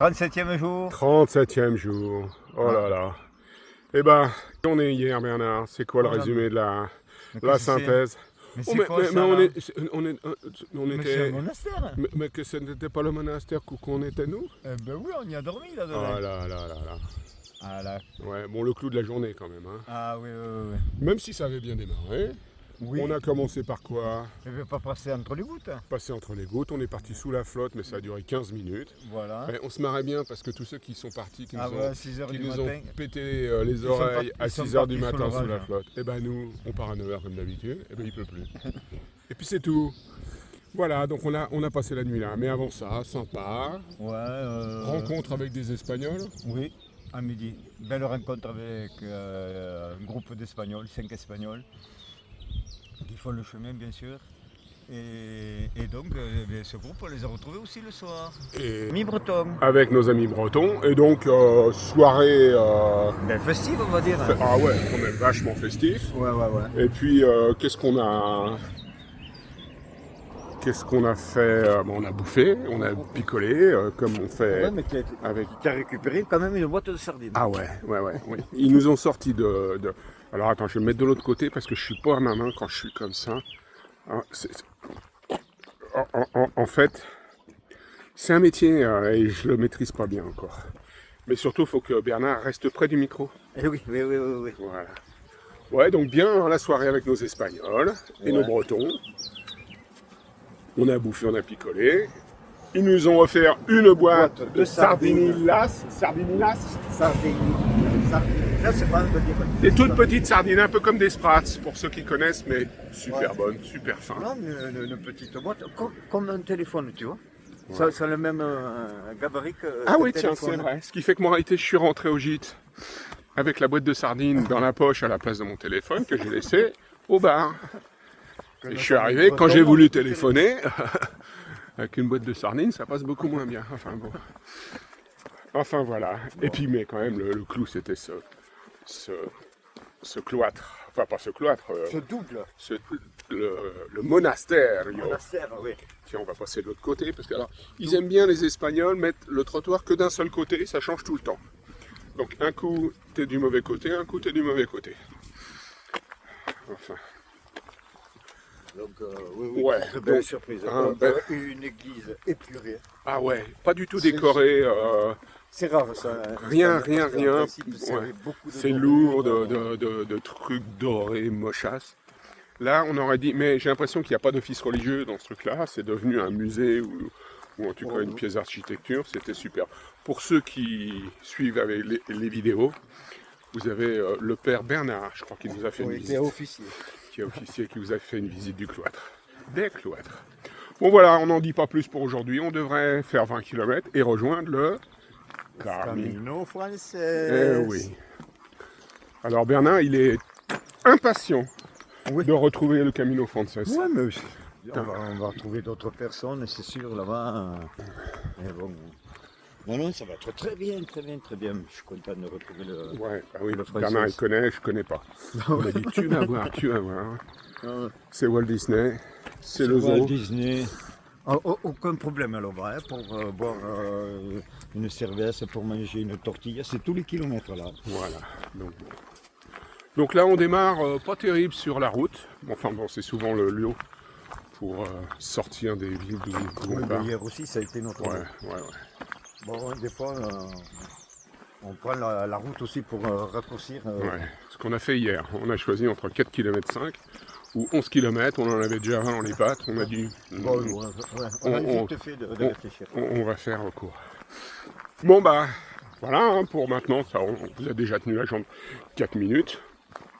37e jour. 37e jour. Oh là là. Eh ben, on est hier, Bernard. C'est quoi le Voilà. résumé de la qu'est-ce que synthèse? Mais Oh, c'est quoi ça mais on là est, on Mais c'est un était. monastère. Mais que ce n'était pas le monastère qu'on était nous? Ben oui, on y a dormi Oh là-dedans. là là là là. Ah là. Ouais, bon, le clou de la journée quand même. Hein. Ah oui, oui, Même si ça avait bien démarré. oui. On a commencé par quoi? Je vais pas passer entre les gouttes. Passer entre les gouttes. On est parti sous la flotte, mais ça a duré 15 minutes. Voilà. Ouais, on se marrait bien parce que tous ceux qui sont partis, qui nous, Ah ont, ouais, 6h qui du nous ont matin. pété les sont oreilles partis- à ils sont 6h du partis matin sous sous la l'orage. flotte, et ben nous, on part à 9h comme d'habitude, et ben il pleut plus. Et puis c'est tout. Voilà, donc on a passé la nuit là. Mais avant ça, sympa. Ouais. Rencontre avec des Espagnols. Oui, à midi. Belle rencontre avec un groupe d'Espagnols, 5 Espagnols, qui font le chemin bien sûr. Et donc, ce groupe, on les a retrouvés aussi le soir. Et Mi-breton. avec nos amis bretons. Et donc, soirée. Ben, festive, on va dire. Ah ouais, quand même vachement festif. Ouais. Et puis, qu'est-ce qu'on a. Qu'est-ce qu'on a fait? Bon, on a bouffé, on a picolé, comme on fait mais avec. tu as récupéré quand même une boîte de sardines. Ah ouais, oui. Ils nous ont sorti de... Alors attends, je vais me mettre de l'autre côté parce que je suis pas à ma main quand je suis comme ça. Ah, en fait, c'est un métier et je le maîtrise pas bien encore. Mais surtout, il faut que Bernard reste près du micro. Eh oui. Voilà. Ouais, donc bien la soirée avec nos Espagnols et nos Bretons. On a bouffé, on a picolé. Ils nous ont offert une boîte de sardinillas. Sardinillas. Là, c'est pas un peu dire. Des toutes petites sardines, un peu comme des sprats, pour ceux qui connaissent, mais super bonnes, super fins. Non, mais une petite boîte, comme un téléphone, tu vois. Ouais. Ça a le même gabarit que. Ah oui, que tiens, téléphone. c'est vrai. Ce qui fait que moi, en réalité, je suis rentré au gîte avec la boîte de sardines dans la poche à la place de mon téléphone que j'ai laissé au bar. Et je suis arrivé, quand j'ai voulu téléphoner, avec une boîte de sardines, ça passe beaucoup moins bien. Enfin bon. Enfin voilà. Et puis, mais quand même, le clou, c'était ce cloître. Enfin, pas ce cloître. Ce double. Le monastère. Monastère, oui. Tiens, on va passer de l'autre côté, parce que alors, ils aiment bien, les Espagnols, mettre le trottoir que d'un seul côté, ça change tout le temps. Donc un coup, t'es du mauvais côté, un coup, t'es du mauvais côté. Enfin. Donc, oui, Ouais, très belle donc, surprise. Une église épurée. Ah ouais, pas du tout décoré. C'est rare ça. Rien. C'est lourd de trucs dorés, mochasses. Là, on aurait dit, mais j'ai l'impression qu'il n'y a pas d'office religieux dans ce truc-là. C'est devenu un musée ou en tout cas une pièce d'architecture. C'était super. Pour ceux qui suivent avec les vidéos, vous avez le père Bernard, je crois qu'il nous a fait une visite. Qui est officier, qui vous a fait une visite du cloître. Des cloîtres. Bon voilà, on n'en dit pas plus pour aujourd'hui. On devrait faire 20 km et rejoindre le Camino français. Eh oui. Alors Bernard, il est impatient de retrouver le Camino français. Ouais, mais on va retrouver d'autres personnes, c'est sûr, là-bas. Mais bon. Non, ça va être très bien. Je suis content de retrouver le. Ouais, bah oui, le Bernard, il connaît, je connais pas. Il m'a dit, tu vas voir. C'est Walt Disney, c'est le zoo. Walt Disney. Aucun problème là-bas, pour boire une cerveza, pour manger une tortilla, c'est tous les kilomètres là. Voilà. Donc là, on démarre pas terrible sur la route. Enfin bon, c'est souvent le lieu pour sortir des villes d'où on part. Hier aussi, ça a été notre. Ouais. Bon, des fois, on prend la route aussi pour raccourcir. Ouais, ce qu'on a fait hier. On a choisi entre 4,5 km ou 11 km. On en avait déjà un dans les pattes. On a dit. On a vite fait de réfléchir. On va faire recours. Bon, bah, voilà, hein, pour maintenant. Ça, on vous a déjà tenu la jambe 4 minutes.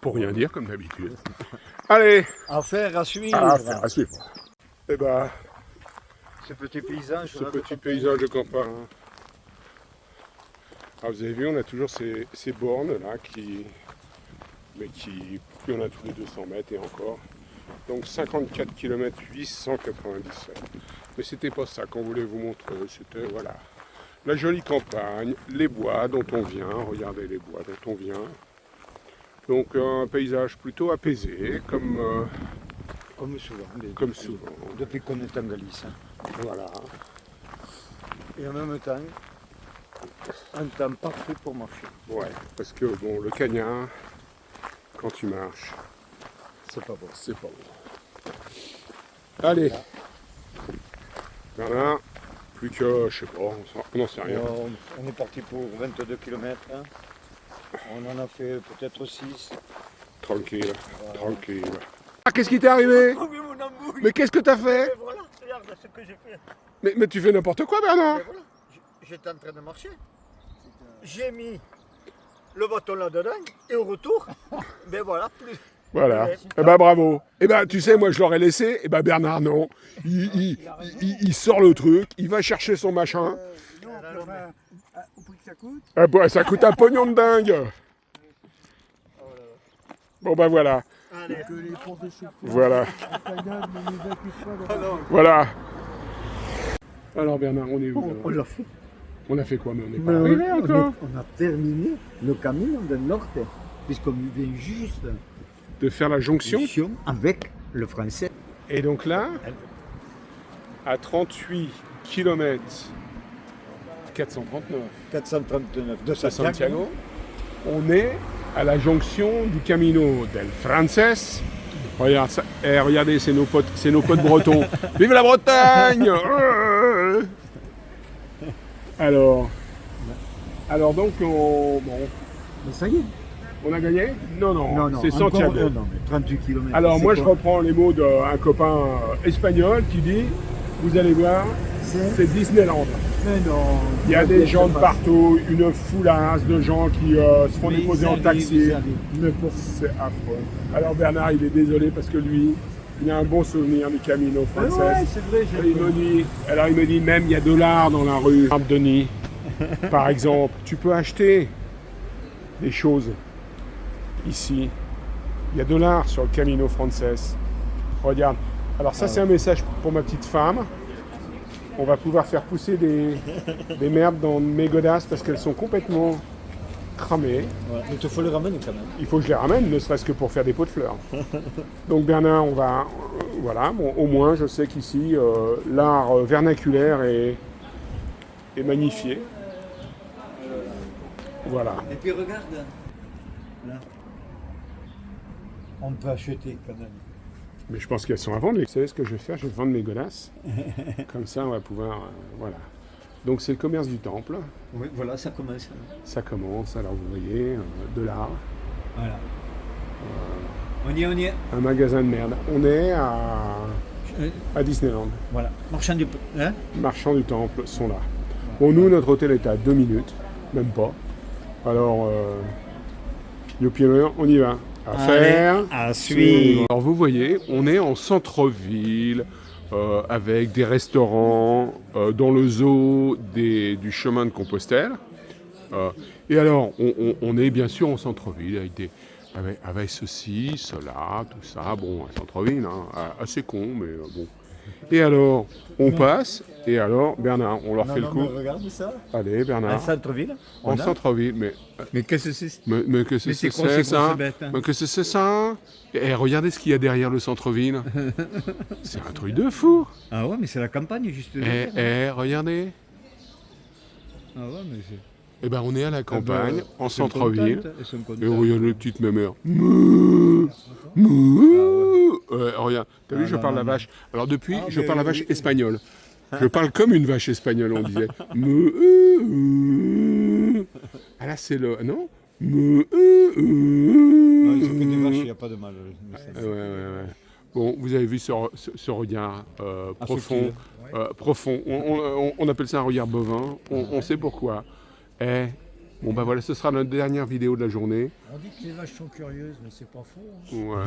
Pour rien dire, comme d'habitude. Allez! Affaire à suivre. À suivre. Et bah. Ce petit paysage. Ce petit paysage de campagne. Ah, vous avez vu, on a toujours ces bornes là qui il y en a tous les 200 mètres et encore. Donc 54 km 897. Mais c'était pas ça qu'on voulait vous montrer, c'était voilà. La jolie campagne, les bois dont on vient, regardez les bois dont on vient. Donc un paysage plutôt apaisé, comme souvent. Depuis qu'on est en Galice. Voilà. Et en même temps, un temps parfait pour marcher. Ouais, parce que bon, le cagnard, quand tu marches, C'est pas bon. c'est pas bon. Allez. Voilà. Plus que, je sais pas, on n'en sait rien. On est parti pour 22 km. Hein. On en a fait peut-être 6. Tranquille, tranquille. Ah, qu'est-ce qui t'est arrivé? Oh, mais mon amour, Mais qu'est-ce que t'as fait? mais voilà, regarde ce que j'ai fait. Mais tu fais n'importe quoi, Bernard? Mais voilà, j'étais en train de marcher. J'ai mis le bâton là-dedans et au retour, ben voilà, plus. Voilà. Eh ben bravo. Eh ben tu sais, moi je l'aurais laissé. Eh ben Bernard, non. Il sort le truc, il va chercher son machin. Au prix que ça coûte. Ah bah, ça coûte un pognon de dingue. Bon ben voilà. Allez. Que les profs de chocolat, Voilà. espagnols ne nous accusent pas de... Voilà. Alors Bernard, on est où On alors? l'a fait. On a fait quoi? Mais on n'est pas Mais arrivé encore. on a terminé le camion de Norte, puisqu'on vient juste De faire la jonction. avec le français. Et donc là, à 38 km 439 439 de de Santiago. Santiago, on est à la jonction du Camino del Frances. Regarde ça. Eh, regardez, c'est nos potes bretons. Vive la Bretagne! Alors donc, bon, Mais ça y est. on a gagné? Non, c'est encore, Santiago. non, mais 38 km. Alors moi, je reprends les mots d'un copain espagnol qui dit, vous allez voir, c'est Disneyland. Mais non. Il y a des gens de partout, une foulasse de gens qui se font déposer en taxi. C'est affreux. Alors Bernard, il est désolé parce que lui, il a un bon souvenir du Camino Frances. Ouais, c'est vrai. Il me dit, même il y a $, dans la rue. Denis, par exemple, tu peux acheter des choses ici. Il y a $, sur le Camino Frances. Regarde. Alors ça, c'est un message pour ma petite femme. On va pouvoir faire pousser des merdes dans mes godasses parce qu'elles sont complètement cramées. Voilà. Il te faut le ramener quand même. Il faut que je les ramène, ne serait-ce que pour faire des pots de fleurs. Donc Bernard, on va... voilà, bon, au moins je sais qu'ici, l'art vernaculaire est magnifié. Voilà. Et puis regarde. Là. On peut acheter quand même. Mais je pense qu'elles sont à vendre. Vous savez ce que je vais faire? Je vais vendre mes godasses. Comme ça, on va pouvoir... voilà. Donc c'est le commerce du temple. Oui, voilà, ça commence. Ça commence, alors vous voyez, de l'art. Voilà. On y est. Un magasin de merde. On est à Disneyland. Voilà. Marchand du... Hein? Marchands du temple sont là. Bon, nous, notre hôtel est à 2 minutes. Même pas. Alors, youpi, on y va. À suivre. Alors vous voyez, on est en centre-ville, avec des restaurants, dans le zoo du chemin de Compostelle. Et alors, on est bien sûr en centre-ville, avec ceci, cela, tout ça. Bon, un centre-ville, hein, assez con, mais bon. Et alors, on passe, et alors, Bernard, on leur fait le coup. Regarde ça. Allez, Bernard. En centre-ville. En centre-ville, Mais qu'est-ce que c'est? mais qu'est-ce que c'est quoi c'est ces ça? grosses bêtes, hein? Mais qu'est-ce que c'est ça? Et regardez ce qu'il y a derrière le centre-ville. C'est un truc de fou. Ah ouais, mais c'est la campagne juste. Regardez. Ah ouais, mais c'est... Eh ben, on est à la campagne, en centre-ville. Et on regarde les petites mémères. Regarde, t'as vu, je parle la vache. Alors depuis, je parle la vache espagnole. Je parle comme une vache espagnole, on disait. Ah là, c'est le... Non? Non, ils sont que des vaches, il n'y a pas de mal. Ouais. Bon, vous avez vu ce regard profond. Profond. On appelle ça un regard bovin. On sait pourquoi. Bon ben voilà, ce sera notre dernière vidéo de la journée. On dit que les vaches sont curieuses, mais c'est pas faux. Ouais.